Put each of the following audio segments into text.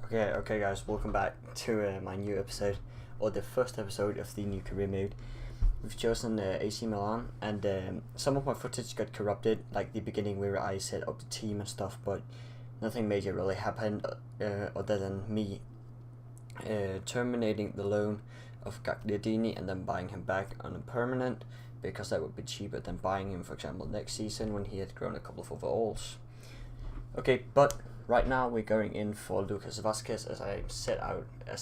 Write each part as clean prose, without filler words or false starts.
Okay, guys, welcome back to my new episode, or the first episode of the new career mode. We've chosen AC Milan, and some of my footage got corrupted, like the beginning where I set up the team and stuff, but nothing major really happened other than me terminating the loan of Gagliardini and then buying him back on a permanent, because that would be cheaper than buying him, for example, next season when he had grown a couple of overalls. Okay, but right now we're going in for Lucas Vazquez, as I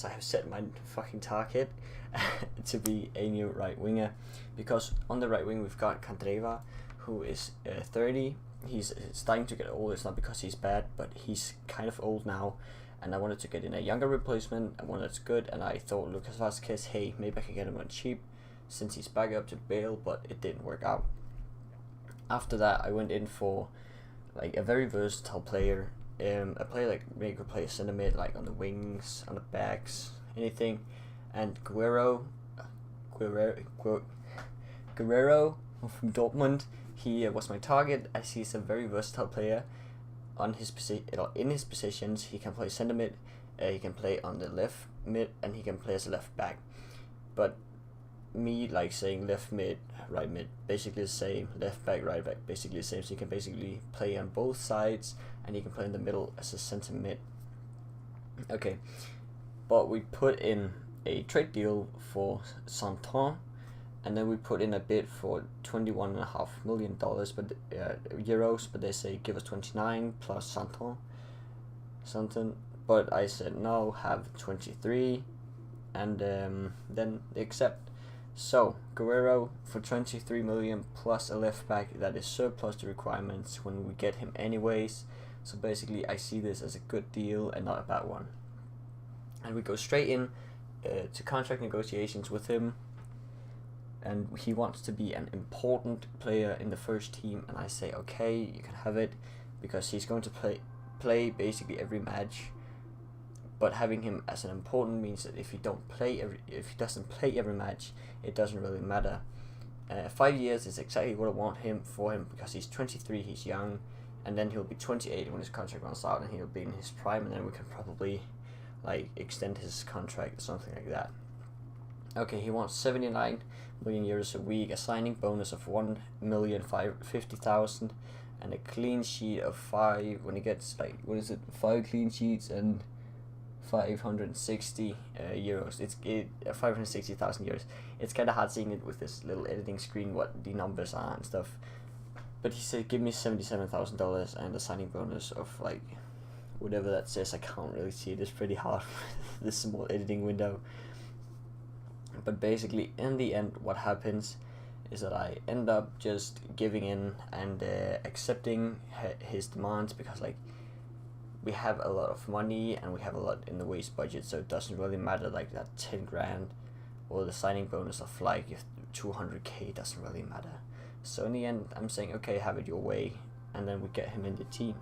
have set my fucking target to be a new right winger, because on the right wing we've got Candreva, who is 30. He's starting to get old. It's not because he's bad, but he's kind of old now, and I wanted to get in a younger replacement, and one that's good, and I thought Lucas Vazquez, hey, maybe I can get him on cheap since he's back up to Bale, but it didn't work out. After that I went in for like a very versatile player, a player like maybe could play a centre mid, like on the wings, on the backs, anything. And Guerrero from Dortmund, he was my target, as he's a very versatile player. On his in his positions, he can play centre mid, he can play on the left mid, and he can play as a left back. But me like saying left mid, right mid, basically the same. Left back, right back, basically the same. So you can basically play on both sides, and you can play in the middle as a centre mid. Okay, but we put in a trade deal for Santon, and then we put in a bid for $21.5 million, but euros. But they say give us 29 plus Santon. But I said no, have 23, and then they accept. So Guerrero for 23 million plus a left back that is surplus to requirements when we get him anyways. So basically I see this as a good deal and not a bad one. And we go straight in to contract negotiations with him, and he wants to be an important player in the first team, and I say okay, you can have it, because he's going to play basically every match. But having him as an important means that if he doesn't play every match, it doesn't really matter. 5 years is exactly what I want for him, because he's 23, he's young, and then he'll be 28 when his contract runs out, and he'll be in his prime, and then we can probably like extend his contract or something like that. Okay, he wants 79 million euros a week, a signing bonus of 1,550,000, and a clean sheet of 5 when he gets 5 clean sheets and 560 euros. It's 560,000 euros. It's kind of hard seeing it with this little editing screen what the numbers are and stuff. But he said give me $77,000 and a signing bonus of like whatever that says. I can't really see it. It's pretty hard with this small editing window. But basically, in the end, what happens is that I end up just giving in and accepting his demands, because like we have a lot of money and we have a lot in the wage budget, so it doesn't really matter like that 10 grand or the signing bonus of like 200k doesn't really matter. So in the end, I'm saying okay, have it your way, and then we get him in the team.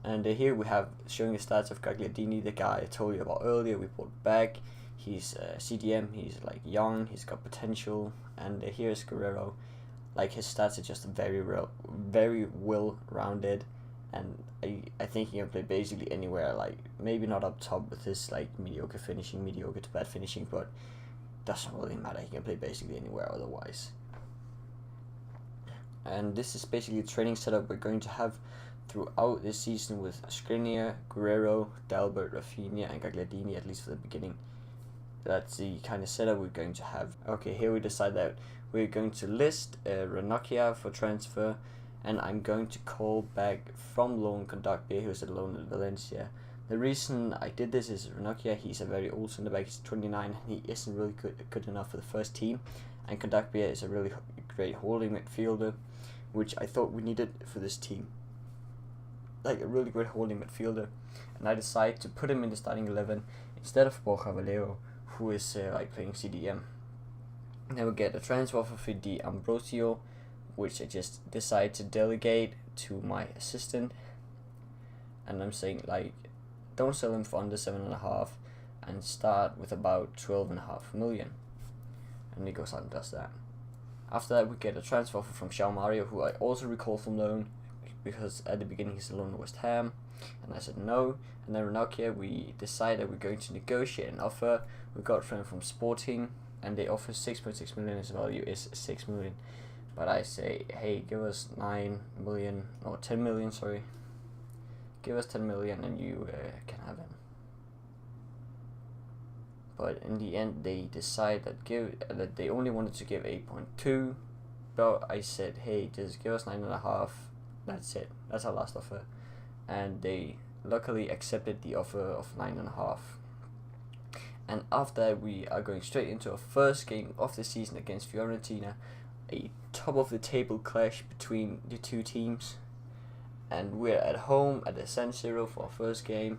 And here we have showing the stats of Gagliardini, the guy I told you about earlier. We brought back. He's CDM. He's like young. He's got potential. And here's Guerrero. Like his stats are just very well rounded, and I think he can play basically anywhere. Like maybe not up top with his like mediocre to bad finishing, but doesn't really matter. He can play basically anywhere otherwise. And this is basically the training setup we're going to have throughout this season with Skriniar, Guerrero, Dalbert, Rafinha, and Gagliardini, at least for the beginning. That's the kind of setup we're going to have. Okay, here we decide that we're going to list Ranocchia for transfer, and I'm going to call back from loan Kondogbia, who's at loan at Valencia. The reason I did this is Ranocchia, he's a very old centre back, he's 29, and he isn't really good enough for the first team, and Kondogbia is a really great holding midfielder, which I thought we needed for this team. Like a really great holding midfielder, and I decided to put him in the starting 11 instead of Borja Valero, who is like playing CDM. Then we get a transfer for Fidi Ambrosio, which I just decided to delegate to my assistant, and I'm saying like don't sell him for under 7.5 and start with about 12.5 million, and he goes out and does that. After that we get a transfer from Xiao Mario, who I also recall from loan, because at the beginning he's alone in West Ham, and I said no. And then Ronaldo, we decided we're going to negotiate an offer. We got a friend from Sporting, and they offer 6.6 million. His value is 6 million, but I say, hey, give us 9 million or 10 million, sorry. Give us 10 million and you can have him. But in the end, they decide that they only wanted to give 8.2. But I said, hey, just give us 9.5. That's it. That's our last offer. And they luckily accepted the offer of 9.5. And after that, we are going straight into our first game of the season against Fiorentina, a top of the table clash between the two teams. And we're at home at the San Siro for our first game.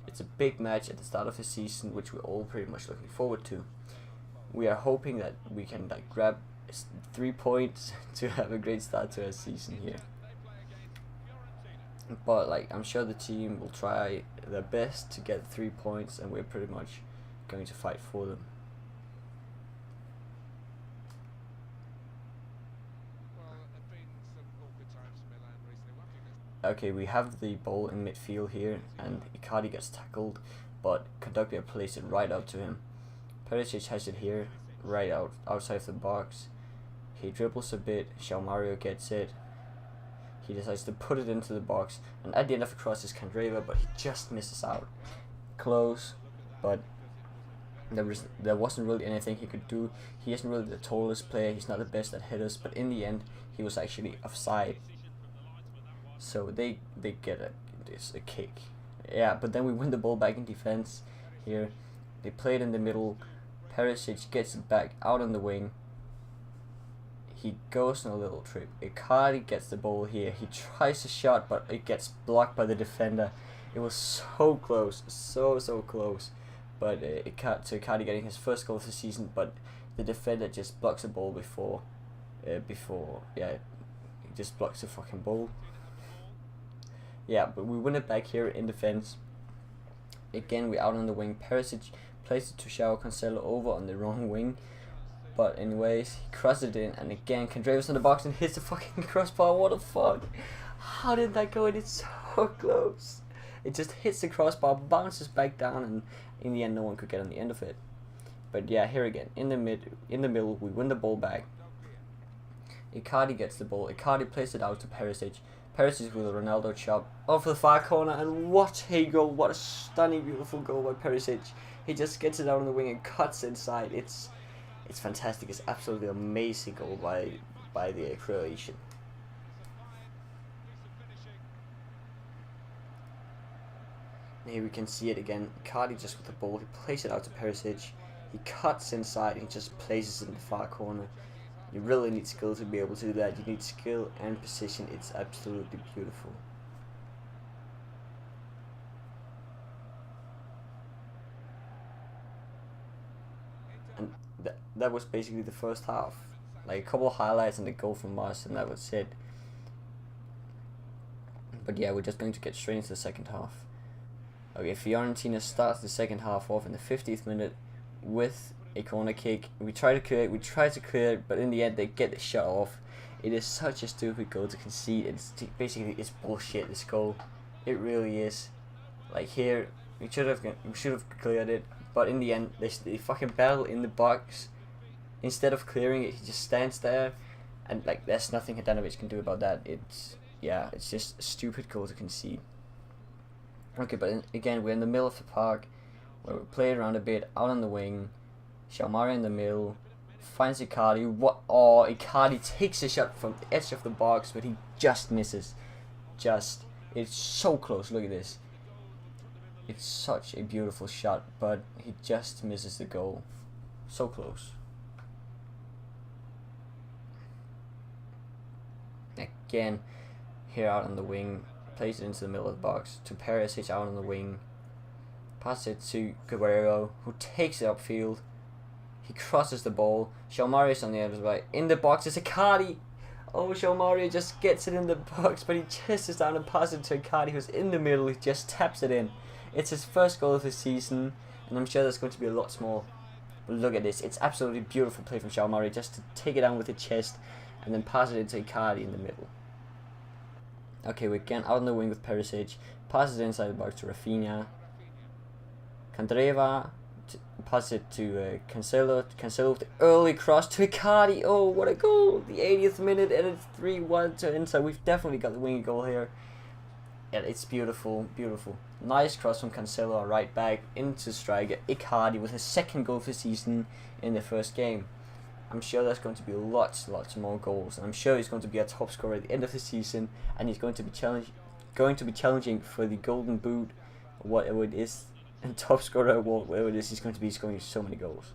It's a big match at the start of the season, which we're all pretty much looking forward to. We are hoping that we can grab 3 points to have a great start to our season here. But I'm sure the team will try their best to get 3 points, and we're pretty much going to fight for them. Okay, we have the ball in midfield here, and Icardi gets tackled, but Kondogbia plays it right out to him. Perisic has it here, right outside of the box. He dribbles a bit, João Mario gets it. He decides to put it into the box, and at the end of the cross is Candreva, but he just misses out. Close, but there wasn't really anything he could do. He isn't really the tallest player, he's not the best at headers, but in the end, he was actually offside. So they get a kick. Yeah, but then we win the ball back in defense here. They play it in the middle. Perisic gets it back out on the wing. He goes on a little trip. Icardi gets the ball here. He tries a shot, but it gets blocked by the defender. It was so close, so close. But Icardi getting his first goal of the season, but the defender just blocks the ball before he just blocks the fucking ball. Yeah, but we win it back here in defense. Again, we're out on the wing. Perisic plays it to João Cancelo over on the wrong wing. But anyways, he crosses it in, and again, Candreva's in the box and hits the fucking crossbar. What the fuck? How did that go in? It's so close. It just hits the crossbar, bounces back down, and in the end, no one could get on the end of it. But yeah, here again, in the middle, we win the ball back. Icardi gets the ball. Icardi plays it out to Perisic. Perisic with a Ronaldo chop off the far corner, and what a goal! What a stunning, beautiful goal by Perisic. He just gets it out on the wing and cuts inside. It's fantastic. It's absolutely amazing goal by the Croatian. Here we can see it again. Icardi just with the ball. He plays it out to Perisic. He cuts inside. He just places it in the far corner. You really need skill to be able to do that. You need skill and precision. It's absolutely beautiful. And that was basically the first half. Like a couple of highlights and the goal from us, and that was it. But yeah, we're just going to get straight into the second half. Okay, Fiorentina starts the second half off in the 50th minute with a corner kick. We try to clear it, but in the end they get the shot off. It is such a stupid goal to concede. It's bullshit, this goal. It really is. Like here, we should have cleared it, but in the end they fucking battle in the box. Instead of clearing it, he just stands there, and there's nothing Handanovic can do about that. It's just a stupid goal to concede. Okay, but again, we're in the middle of the park, where we play around a bit, out on the wing. João Mario in the middle, finds Icardi. Icardi takes a shot from the edge of the box, but he just misses. It's so close, look at this. It's such a beautiful shot, but he just misses the goal. So close. Again, here out on the wing, plays it into the middle of the box to Perisic out on the wing. Passes it to Guerrero, who takes it upfield. He crosses the ball. João Mario's on the other side. In the box is Icardi. Oh, João Mario just gets it in the box, but he chases down and passes it to Icardi, who's in the middle. He just taps it in. It's his first goal of the season, and I'm sure there's going to be a lot more. But look at this. It's absolutely beautiful play from João Mario just to take it down with the chest and then pass it into Icardi in the middle. Okay, we're again out on the wing with Perisic. Passes it inside the box to Rafinha. Candreva passes it to Cancelo. Cancelo with the early cross to Icardi. Oh, what a goal! The 80th minute, and it's 3-1 to Inter. We've definitely got the winning goal here. Yeah, it's beautiful, beautiful. Nice cross from Cancelo, right back into striker Icardi with his second goal of the season in the first game. I'm sure there's going to be lots more goals, and I'm sure he's going to be a top scorer at the end of the season, and he's going to be challenging for the Golden Boot, whatever it is, and top scorer award, whatever it is. He's going to be scoring so many goals.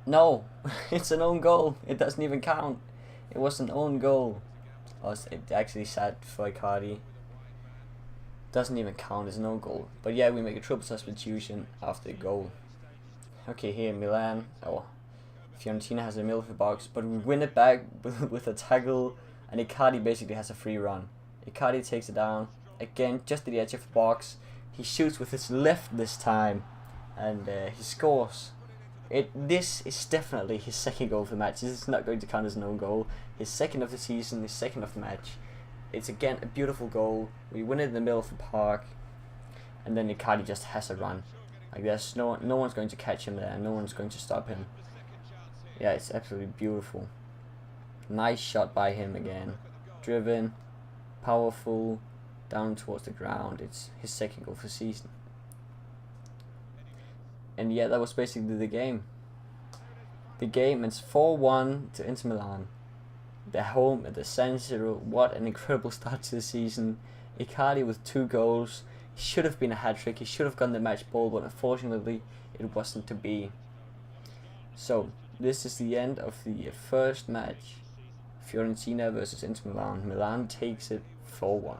No, it's an own goal. It doesn't even count. It was an own goal. It actually sat for Icardi. Doesn't even count as an own goal. But yeah, we make a triple substitution after the goal. Okay, here Milan, Fiorentina has a middle of the box, but we win it back with a tackle, and Icardi basically has a free run. Icardi takes it down, again, just at the edge of the box. He shoots with his left this time, and he scores. This is definitely his second goal of the match. This is not going to count as an own goal. His second of the season, his second of the match. It's again a beautiful goal. We win it in the middle of the park, and then Icardi just has a run. Like there's no one's going to catch him there, no one's going to stop him. Yeah, it's absolutely beautiful. Nice shot by him again. Driven, powerful, down towards the ground. It's his second goal for the season. And yeah, that was basically the game. The game is 4-1 to Inter Milan. They're home at the San Siro. What an incredible start to the season. Icardi with 2 goals. He should have been a hat-trick. He should have gotten the match ball, but unfortunately it wasn't to be. So this is the end of the first match. Fiorentina versus Inter Milan. Milan takes it 4-1.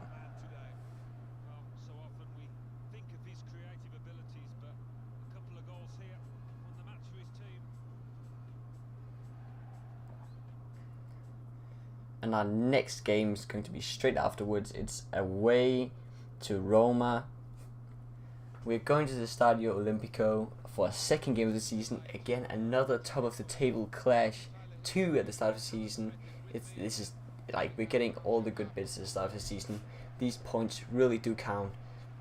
And our next game is going to be straight afterwards. It's away to Roma. We're going to the Stadio Olimpico for a second game of the season. Again, another top of the table clash. 2 at the start of the season. This is like we're getting all the good bits at the start of the season. These points really do count.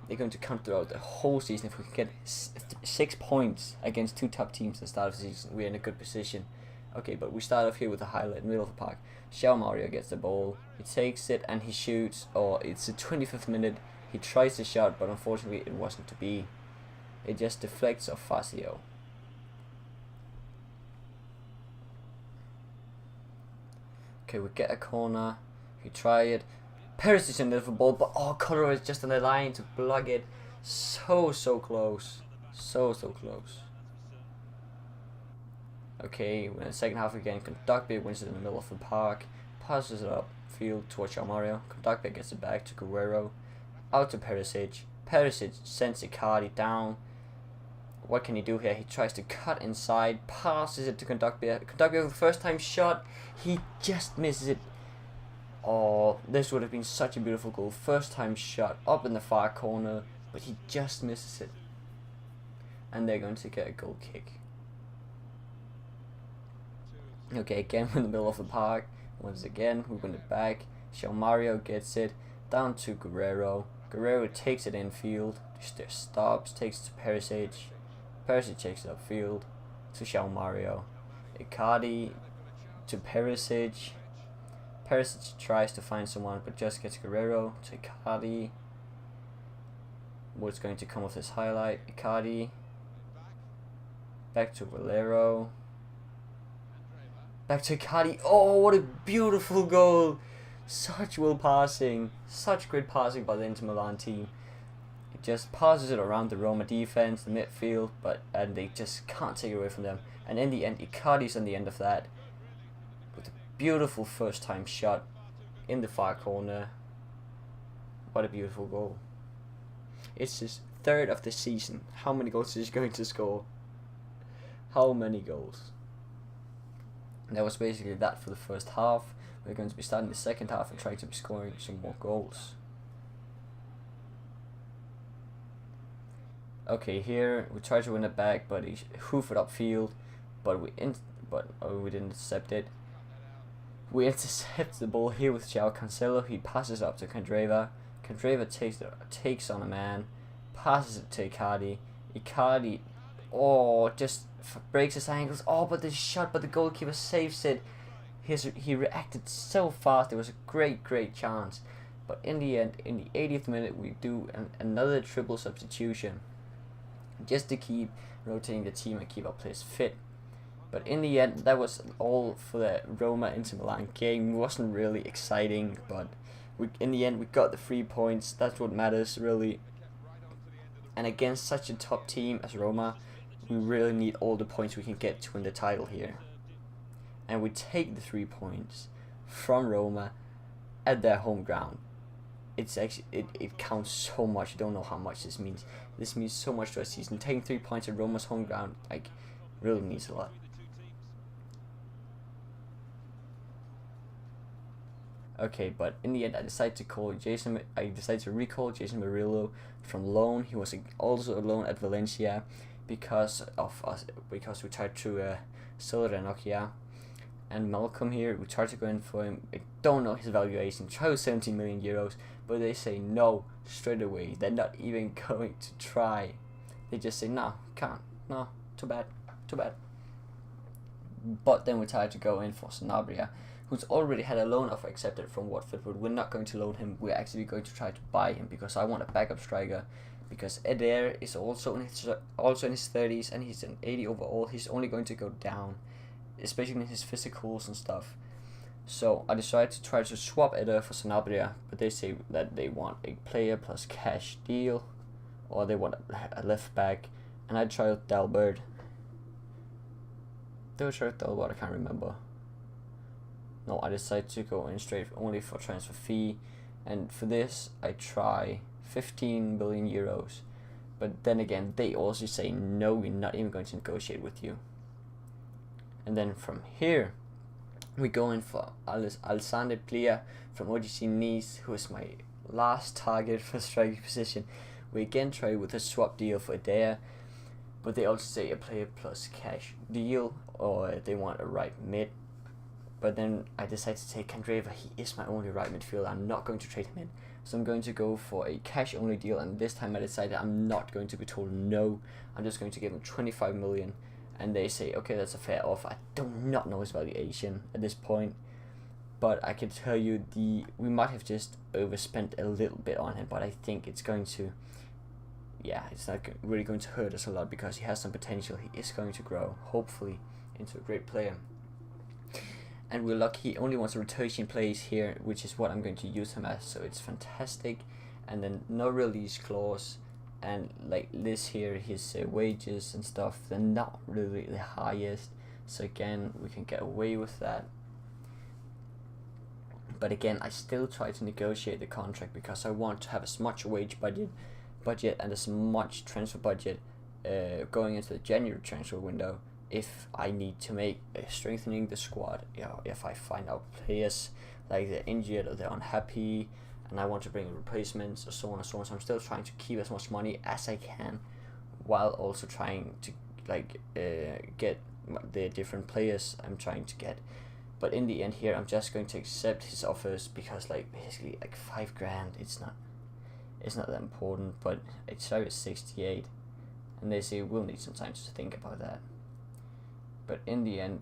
They're going to count throughout the whole season. If we can get 6 points against 2 top teams at the start of the season, we're in a good position. Okay, but we start off here with a highlight in the middle of the park. João Mario gets the ball, he takes it and he shoots. It's the 25th minute. He tries the shot, but unfortunately it wasn't to be. It just deflects off Fazio. Okay, we get a corner. We try it. Perisic in the ball, but Colorado is just on the line to block it. So close. So close. Okay, we're in the second half again. Kondogbia wins it in the middle of the park. Passes it up field towards João Mario. Kondogbia gets it back to Guerrero. Out to Perisic. Perisic sends Icardi down. What can he do here? He tries to cut inside. Passes it to Kondogbia. Kondogbia with the first time shot. He just misses it. This would have been such a beautiful goal. First time shot up in the far corner. But he just misses it. And they're going to get a goal kick. Okay, again we're in the middle of the park. Once again, we win it back. João Mario gets it down to Guerrero. Guerrero takes it infield. Just stops, takes it to Perisic. Perisic takes it upfield to João Mario. Icardi to Perisic. Perisic tries to find someone, but just gets Guerrero to Icardi. What's going to come of this highlight? Icardi. Back to Valero. Back to Icardi. Oh, what a beautiful goal. Such well passing. Such great passing by the Inter Milan team. It just passes it around the Roma defense, the midfield, and they just can't take it away from them. And in the end, Icardi's on the end of that. With a beautiful first time shot in the far corner. What a beautiful goal. It's his 3rd of the season. How many goals is he going to score? How many goals? That was basically that for the first half. We're going to be starting the second half and trying to be scoring some more goals. Okay, here we try to win it back, but he hoofed it upfield, but we didn't intercept it. We intercept the ball here with João Cancelo. He passes up to Candreva. Candreva takes on a man, passes it to Icardi. Icardi, just breaks his ankles. But the shot, but the goalkeeper saves it. He reacted so fast. It was a great chance. But in the end, in the 80th minute, we do another triple substitution, just to keep rotating the team and keep our players fit. But in the end, that was all for the Roma Inter Milan game. It wasn't really exciting, but in the end we got the 3 points. That's what matters, really. And against such a top team as Roma, we really need all the points we can get to win the title here. And we take the 3 points from Roma at their home ground. It's actually it counts so much. You don't know how much this means. This means so much to our season. Taking 3 points at Roma's home ground really means a lot. Okay, but in the end, I decided to recall Jason Murillo from loan. He was also a loan at Valencia because we tried to sell Ranocchia. And Malcolm here, we tried to go in for him. I don't know his valuation. Try with 17 million euros, but they say no straight away. They're not even going to try. They just say no, can't, no, too bad. But then we tried to go in for Sanabria, who's already had a loan offer accepted from Watford, but we're not going to loan him. We're actually going to try to buy him because I want a backup striker. Because Eder is also in his 30s and he's an 80 overall. He's only going to go down, especially in his physicals and stuff. So I decided to try to swap Eder for Sanabria, but they say that they want a player plus cash deal, or they want a left back, and I tried Dalbert. I can't remember. No, I decided to go in straight only for transfer fee, and for this I try 15 billion euros. But then again, they also say no, we're not even going to negotiate with you. And then from here, we go in for Alessandro Plia from OGC Nice, who is my last target for striking position. We again try with a swap deal for Eder, but they also say a player plus cash deal, or they want a right mid. But then I decided to take Candreva. He is my only right midfielder. I'm not going to trade him in. So I'm going to go for a cash only deal, and this time I decided I'm not going to be told no. I'm just going to give him 25 million. And they say, okay, that's a fair offer. I do not know his valuation at this point, but I can tell you we might have just overspent a little bit on him, but I think it's going to, it's not really going to hurt us a lot because he has some potential. He is going to grow, hopefully, into a great player. And we're lucky he only wants a rotation place here, which is what I'm going to use him as, so it's fantastic. And then no release clause. And like this here, his wages and stuff, they're not really the highest. So again, we can get away with that. But again, I still try to negotiate the contract because I want to have as much wage budget and as much transfer budget going into the January transfer window if I need to make strengthening the squad. If I find out players like they're injured or they're unhappy, and I want to bring replacements or so on and so on. So I'm still trying to keep as much money as I can, while also trying to get the different players I'm trying to get. But in the end here, I'm just going to accept his offers because basically $5,000. It's not that important. But it's 68, and they say we'll need some time to think about that. But in the end,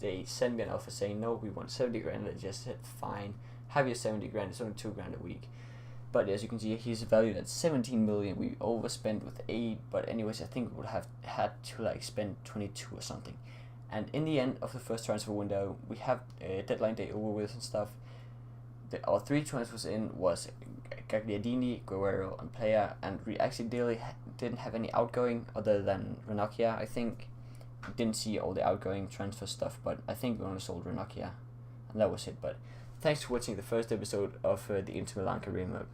they send me an offer saying no, we want $70,000. I just said fine. Have your $70,000, it's only $2,000 a week. But as you can see, he's valued at 17 million. We overspent with 8, but anyways, I think we would have had to spend 22 or something. And in the end of the first transfer window, we have a deadline day over with and stuff. Our 3 transfers in was Gagliardini, Guerrero, and Player, and we actually didn't have any outgoing other than Ranocchia. I think we didn't see all the outgoing transfer stuff, but I think we only sold Ranocchia, and that was it. But thanks for watching the first episode of the Inter Milan career mode.